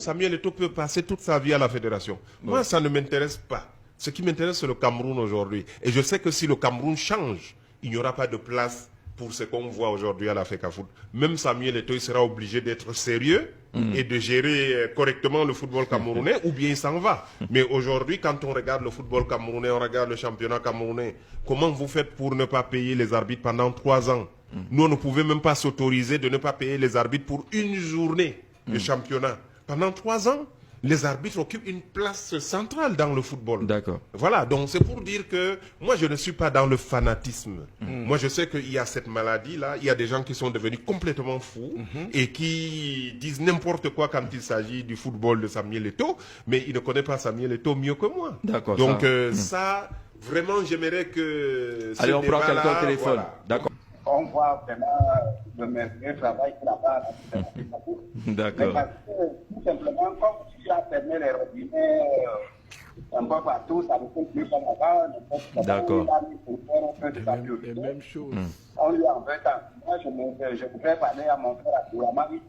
Samuel Eto'o peut passer toute sa vie à la fédération. Moi, ça ne m'intéresse pas. Ce qui m'intéresse, c'est le Cameroun aujourd'hui. Et je sais que si le Cameroun change, il n'y aura pas de place pour ce qu'on voit aujourd'hui à la FECAFOOT. Même Samuel Eto'o, il sera obligé d'être sérieux et de gérer correctement le football camerounais, ou bien il s'en va. Mais aujourd'hui, quand on regarde le football camerounais, on regarde le championnat camerounais, comment vous faites pour ne pas payer les arbitres pendant 3 ans? Nous, on ne pouvait même pas s'autoriser de ne pas payer les arbitres pour une journée de championnat. Pendant 3 ans, les arbitres occupent une place centrale dans le football. D'accord. Voilà, donc c'est pour dire que moi, je ne suis pas dans le fanatisme. Moi, je sais qu'il y a cette maladie-là, il y a des gens qui sont devenus complètement fous et qui disent n'importe quoi quand il s'agit du football de Samuel Eto'o, mais ils ne connaissent pas Samuel Eto'o mieux que moi. D'accord. Donc ça, vraiment, j'aimerais que... Allez, on prend quelqu'un au téléphone. Voilà. D'accord. On voit vraiment le merveilleux travail qu'il a fait à la D'accord. Mais parce que, tout simplement, comme tu as fermé les robinets un peu partout, ça ne peut plus comme avant. D'accord. Il a mis pour faire un peu de papier. Les mêmes choses. On lui en veut tant. Moi, je voudrais parler à mon frère Abdourahmane,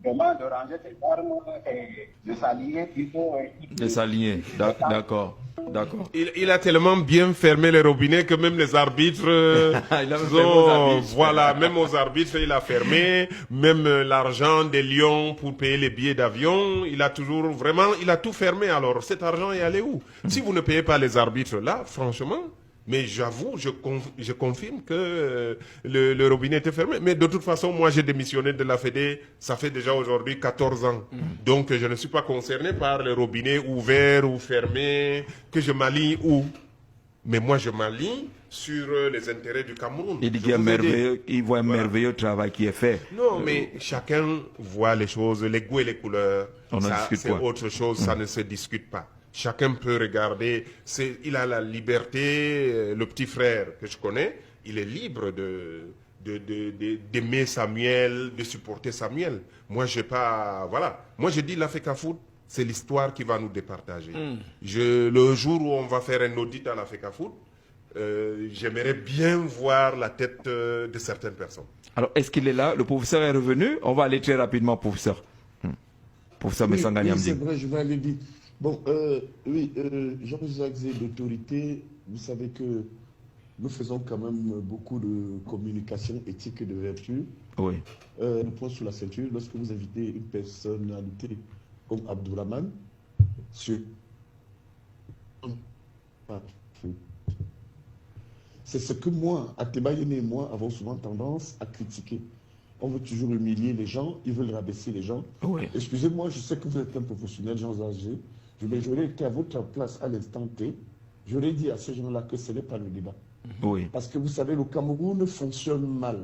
vraiment de ranger ses armes et de s'allier plutôt. De s'aligner. D'accord. D'accord. Il a tellement bien fermé les robinets que même les arbitres, Il a même fermé aux arbitres. voilà, même aux arbitres, il a fermé, même l'argent des lions pour payer les billets d'avion, il a toujours, vraiment, il a tout fermé. Alors, cet argent est allé où? Si vous ne payez pas les arbitres là, franchement, mais j'avoue, je confirme que le robinet était fermé. Mais de toute façon, moi, j'ai démissionné de la Fédé, ça fait déjà aujourd'hui 14 ans. Donc, je ne suis pas concerné par les robinets ouverts ou fermés, que je m'aligne où. Mais moi, je m'aligne sur les intérêts du Cameroun. Il dit qu'il y a merveilleux, il voit un merveilleux travail qui est fait. Non, mais chacun voit les choses, les goûts et les couleurs. On en Ça, discute c'est pas. autre chose, ça ne se discute pas. Chacun peut regarder, il a la liberté, le petit frère que je connais, il est libre d'aimer Samuel, de supporter Samuel. Moi, j'ai pas, voilà. Moi, je dis la FECAFOOT, c'est l'histoire qui va nous départager. Le jour où on va faire un audit à la FECAFOOT, j'aimerais bien voir la tête de certaines personnes. Alors, est-ce qu'il est là? Le professeur est revenu. On va aller très rapidement, professeur. Professeur Messanga Oui, Niamdi. c'est vrai, je vais aller vite. Bon, Jean-Jacques Zé d'autorité, vous savez que nous faisons quand même beaucoup de communication éthique et de vertu. Oui. Le point sur la ceinture, lorsque vous invitez une personnalité comme Abdourahmane, sur... C'est ce que moi, Atebayene et moi, avons souvent tendance à critiquer. On veut toujours humilier les gens, ils veulent rabaisser les gens. Oui. Excusez-moi, je sais que vous êtes un professionnel, Jean Zagé, mais j'aurais été à votre place à l'instant T, j'aurais dit à ces gens-là que ce n'est pas le débat. Oui. Parce que vous savez, le Cameroun fonctionne mal.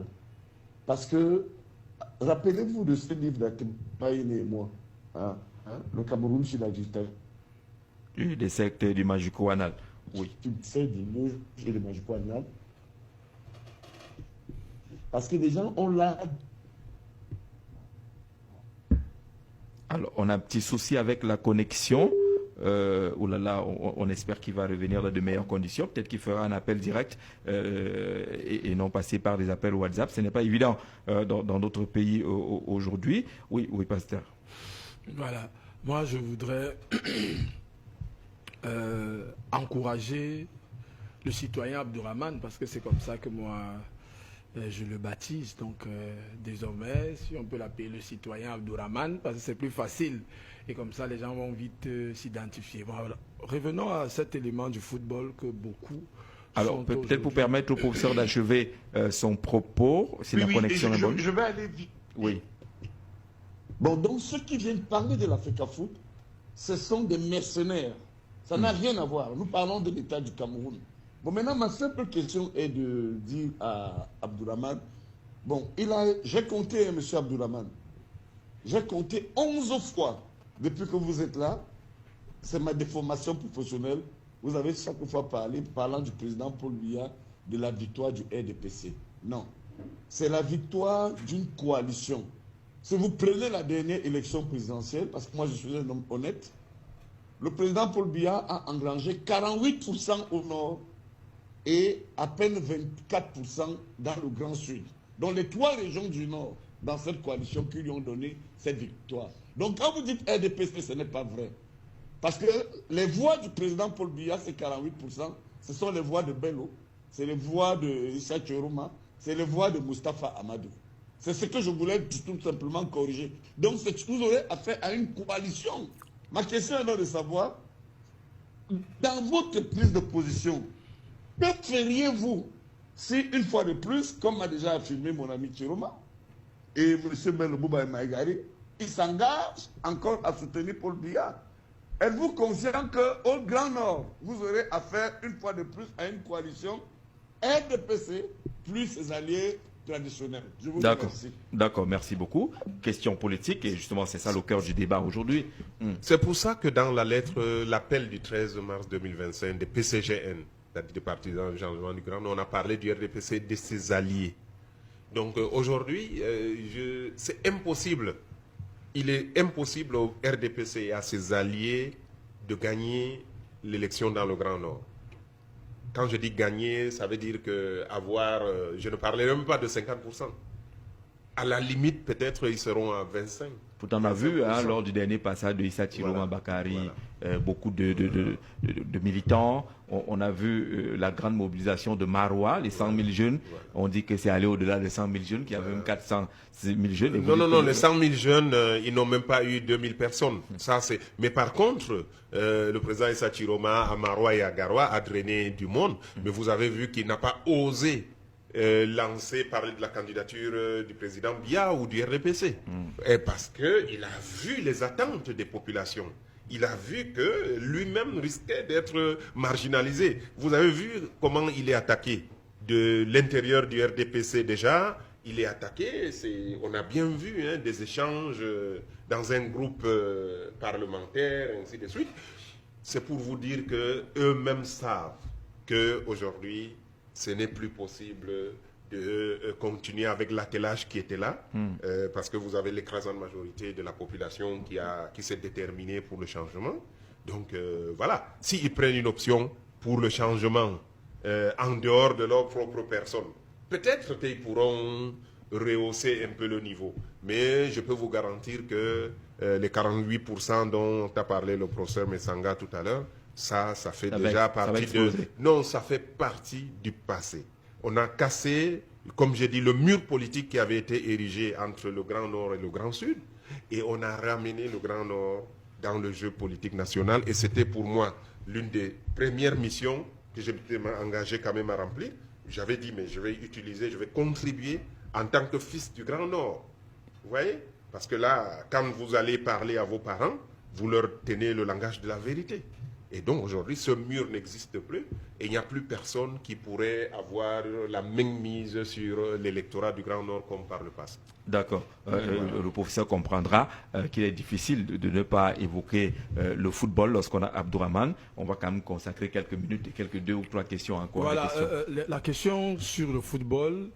Parce que, rappelez-vous de ce livre d'Atebayene et moi, le Cameroun sur la dictature. Des sectes du Majiko-Anal. Oui. Tu sais, du livre et le Majiko-Anal. Parce que les gens ont là. Alors, on a un petit souci avec la connexion. Oh là là, on espère qu'il va revenir dans de meilleures conditions. Peut-être qu'il fera un appel direct et non passer par des appels WhatsApp. Ce n'est pas évident dans d'autres pays aujourd'hui. Oui, oui, pasteur. Voilà. Moi, je voudrais encourager le citoyen Abdourahmane, parce que c'est comme ça que moi, je le baptise. Donc, désormais, si on peut l'appeler le citoyen Abdourahmane, parce que c'est plus facile. Et comme ça, les gens vont vite s'identifier. Voilà. Revenons à cet élément du football que beaucoup... Alors, peut-être pour permettre au professeur d'achever son propos, si la connexion est bonne. Je vais aller vite. Oui. Bon, donc ceux qui viennent parler de la FECAFOOT, ce sont des mercenaires. Ça n'a rien à voir. Nous parlons de l'État du Cameroun. Bon, maintenant, ma simple question est de dire à Abdourahmane, bon, j'ai compté, M. Abdourahmane, j'ai compté 11 fois depuis que vous êtes là. C'est ma déformation professionnelle. Vous avez chaque fois parlant du président Paul Biya, de la victoire du RDPC. Non. C'est la victoire d'une coalition. Si vous prenez la dernière élection présidentielle, parce que moi je suis un homme honnête, le président Paul Biya a engrangé 48% au nord et à peine 24% dans le Grand Sud. Donc les 3 régions du nord, dans cette coalition qui lui ont donné cette victoire. Donc quand vous dites RDPC, ce n'est pas vrai. Parce que les voix du président Paul Biya, c'est 48%, ce sont les voix de Bello, c'est les voix de Issa Chiroma, c'est les voix de Moustapha Amadou. C'est ce que je voulais tout simplement corriger. Donc vous aurez affaire à une coalition. Ma question est donc de savoir, dans votre prise de position, que feriez-vous si, une fois de plus, comme a déjà affirmé mon ami Chiroma et M. Bello Bouba Maïgari, ils s'engagent encore à soutenir Paul Biya? Êtes-vous conscient qu'au Grand Nord, vous aurez affaire une fois de plus à une coalition RDPC plus ses alliés traditionnels? Je vous remercie. D'accord, merci beaucoup. Question politique, et justement c'est ça le cœur du débat aujourd'hui. C'est pour ça que dans la lettre, l'appel du 13 mars 2025 des PCGN, c'est-à-dire des partisans du changement du Grand Nord, on a parlé du RDPC et de ses alliés. Donc aujourd'hui, c'est impossible. Il est impossible au RDPC et à ses alliés de gagner l'élection dans le Grand Nord. Quand je dis gagner, ça veut dire que avoir, je ne parlerai même pas de 50%. À la limite, peut-être ils seront à 25%. Pourtant, on a vu lors du dernier passage de Issa Chiroma Bakari, beaucoup de militants. On a vu la grande mobilisation de Marois, les 100 000 jeunes. On dit que c'est allé au-delà des 100 000 jeunes, qu'il y avait même 400 000 jeunes. Non, les 100 000 jeunes, ils n'ont même pas eu 2000 personnes. Mais par contre, le président Issa Chiroma à Marois et à Garoua a drainé du monde. Mais vous avez vu qu'il n'a pas osé parler de la candidature du président Biya ou du RDPC. Et parce qu'il a vu les attentes des populations. Il a vu que lui-même risquait d'être marginalisé. Vous avez vu comment il est attaqué. De l'intérieur du RDPC déjà, il est attaqué. On a bien vu des échanges dans un groupe parlementaire, ainsi de suite. C'est pour vous dire qu'eux-mêmes savent qu'aujourd'hui, ce n'est plus possible de continuer avec l'attelage qui était là, parce que vous avez l'écrasante majorité de la population qui s'est déterminée pour le changement. Donc voilà, s'ils prennent une option pour le changement en dehors de leur propre personne, peut-être qu'ils pourront rehausser un peu le niveau. Mais je peux vous garantir que les 48% dont a parlé le professeur Messanga tout à l'heure, ça fait déjà partie Non, ça fait partie du passé. On a cassé, comme j'ai dit, le mur politique qui avait été érigé entre le Grand Nord et le Grand Sud. Et on a ramené le Grand Nord dans le jeu politique national. Et c'était pour moi l'une des premières missions que j'étais engagé quand même à remplir. J'avais dit, mais je vais contribuer en tant que fils du Grand Nord. Vous voyez? Parce que là, quand vous allez parler à vos parents, vous leur tenez le langage de la vérité. Et donc aujourd'hui, ce mur n'existe plus et il n'y a plus personne qui pourrait avoir la même mise sur l'électorat du Grand Nord comme par le passé. D'accord. Le professeur comprendra qu'il est difficile de ne pas évoquer le football lorsqu'on a Abdourahmane. On va quand même consacrer quelques minutes et quelques 2 ou 3 questions encore. Voilà, la question sur le football,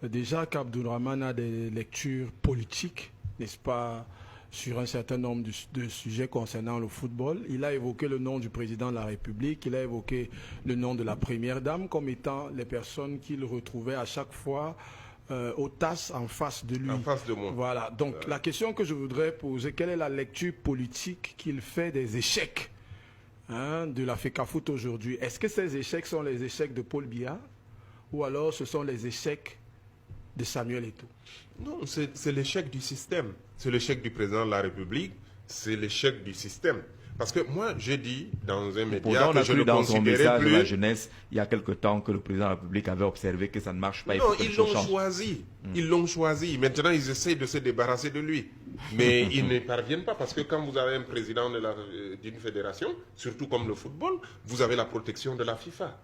déjà qu'Abdourahmane a des lectures politiques, n'est-ce pas, sur un certain nombre de sujets concernant le football. Il a évoqué le nom du président de la République, il a évoqué le nom de la première dame comme étant les personnes qu'il retrouvait à chaque fois aux tasses en face de lui. En face de moi. Voilà. Donc la question que je voudrais poser, quelle est la lecture politique qu'il fait des échecs de la FECAFOOT aujourd'hui? Est-ce que ces échecs sont les échecs de Paul Biya ou alors ce sont les échecs de Samuel Eto'o? Non, c'est l'échec du système. C'est l'échec du président de la République. C'est l'échec du système. Parce que moi, j'ai dit dans un média que je ne dans son message plus... de la jeunesse, il y a quelque temps que le président de la République avait observé que ça ne marche pas. Non, ils l'ont choisi. Ils l'ont choisi. Maintenant, ils essaient de se débarrasser de lui. Mais ils ne parviennent pas parce que quand vous avez un président d'une fédération, surtout comme le football, vous avez la protection de la FIFA.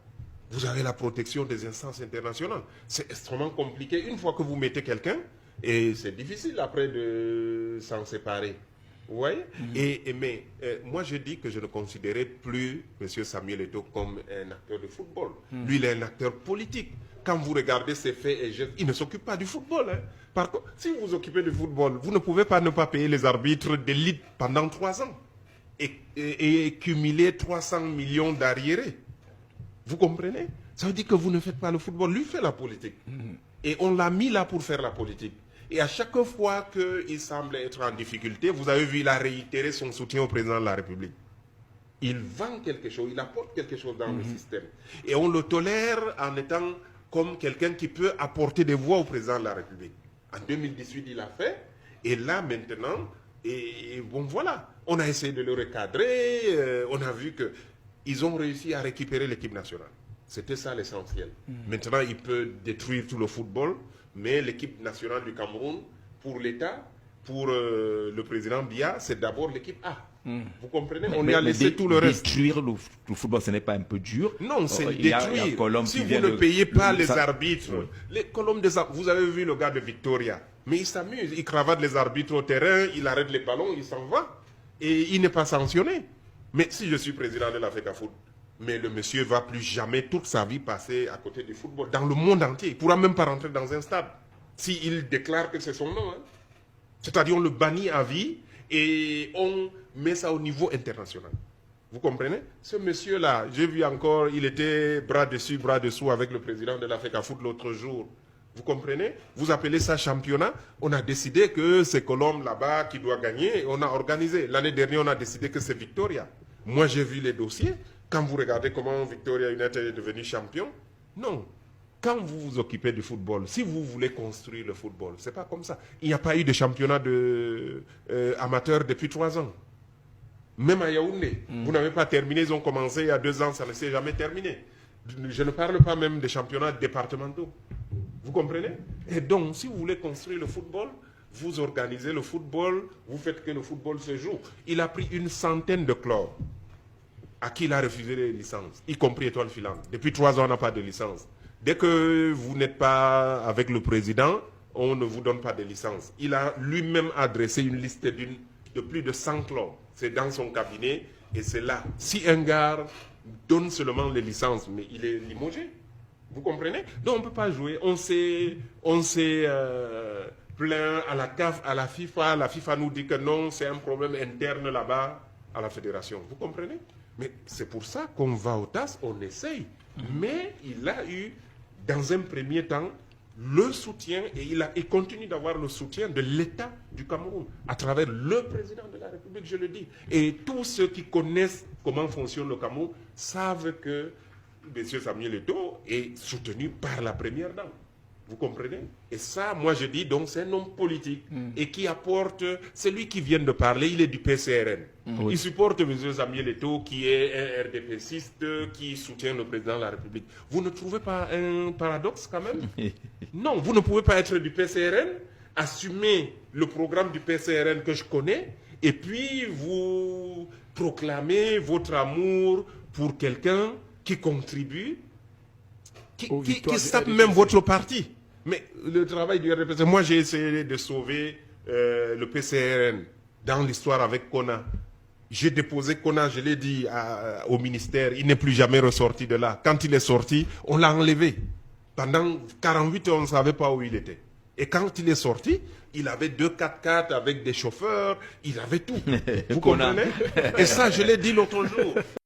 Vous avez la protection des instances internationales. C'est extrêmement compliqué. Une fois que vous mettez quelqu'un, et c'est difficile après de s'en séparer. Vous voyez? Mais moi, je dis que je ne considérais plus M. Samuel Eto'o comme un acteur de football. Lui, il est un acteur politique. Quand vous regardez ses faits et gestes, il ne s'occupe pas du football. Par contre, si vous vous occupez du football, vous ne pouvez pas ne pas payer les arbitres d'élite pendant 3 ans et cumuler 300 millions d'arriérés. Vous comprenez? Ça veut dire que vous ne faites pas le football. Lui fait la politique. Et on l'a mis là pour faire la politique. Et à chaque fois qu'il semble être en difficulté, vous avez vu, il a réitéré son soutien au président de la République. Il vend quelque chose, il apporte quelque chose dans le système. Et on le tolère en étant comme quelqu'un qui peut apporter des voix au président de la République. En 2018, il l'a fait. Et là, maintenant, et bon, voilà. On a essayé de le recadrer. On a vu qu'ils ont réussi à récupérer l'équipe nationale. C'était ça l'essentiel. Maintenant, il peut détruire tout le football. Mais l'équipe nationale du Cameroun, pour l'État, pour le président Biya, c'est d'abord l'équipe A. Vous comprenez? On lui a laissé tout le reste. Détruire le football, ce n'est pas un peu dur? Non, c'est Il y a détruire. Colombe Si qui vous vient ne de- payez pas les ça- arbitres, Oui. les colonnes des arbitres, vous avez vu le gars de Victoria, mais il s'amuse, il cravate les arbitres au terrain, il arrête les ballons, il s'en va, et il n'est pas sanctionné. Mais si je suis président de l'Africa Foot, mais le monsieur va plus jamais toute sa vie passer à côté du football, dans le monde entier, il ne pourra même pas rentrer dans un stade, s'il déclare que c'est son nom. Hein. C'est-à-dire on le bannit à vie, et on met ça au niveau international. Vous comprenez? Ce monsieur-là, j'ai vu encore, il était bras dessus, bras dessous avec le président de l'Africa Foot l'autre jour. Vous comprenez? Vous appelez ça championnat. On a décidé que c'est Colombe là-bas qui doit gagner. Et on a organisé. L'année dernière, on a décidé que c'est Victoria. Moi, j'ai vu les dossiers. Quand vous regardez comment Victoria United est devenu champion, non. Quand vous vous occupez du football, si vous voulez construire le football, c'est pas comme ça. Il n'y a pas eu de championnat amateur depuis 3 ans. Même à Yaoundé, vous n'avez pas terminé, ils ont commencé il y a 2 ans, ça ne s'est jamais terminé. Je ne parle pas même des championnats départementaux. Vous comprenez? Et donc, si vous voulez construire le football, vous organisez le football, vous faites que le football se joue. Il a pris une centaine de clubs à qui il a refusé les licences, y compris Étoile Filante. Depuis 3 ans, on n'a pas de licence. Dès que vous n'êtes pas avec le président, on ne vous donne pas de licence. Il a lui-même adressé une liste de plus de 100 clubs. C'est dans son cabinet et c'est là. Si un gars donne seulement les licences, mais il est limogé. Vous comprenez? Donc on ne peut pas jouer. On s'est plaint à la CAF, à la FIFA. La FIFA nous dit que non, c'est un problème interne là-bas à la fédération. Vous comprenez? Mais c'est pour ça qu'on va au TAS, on essaye. Mais il a eu, dans un premier temps, le soutien, et il continue d'avoir le soutien de l'État du Cameroun, à travers le président de la République, je le dis. Et tous ceux qui connaissent comment fonctionne le Cameroun savent que M. Samuel Eto'o est soutenu par la première dame. Vous comprenez? Et ça, moi je dis, donc c'est un homme politique et qui apporte, c'est lui qui vient de parler, il est du PCRN. Oui. Il supporte M. Samuel Eto'o qui est un RDPciste qui soutient le président de la République. Vous ne trouvez pas un paradoxe quand même? Non, vous ne pouvez pas être du PCRN, assumer le programme du PCRN que je connais, et puis vous proclamez votre amour pour quelqu'un qui contribue, qui sape même votre parti. Mais le travail du RDPC, moi j'ai essayé de sauver le PCRN dans l'histoire avec Kona. J'ai déposé Kona, je l'ai dit au ministère, il n'est plus jamais ressorti de là. Quand il est sorti, on l'a enlevé. Pendant 48 heures, on ne savait pas où il était. Et quand il est sorti, il avait 2 4x4 avec des chauffeurs, il avait tout. Vous comprenez? Et ça, je l'ai dit l'autre jour.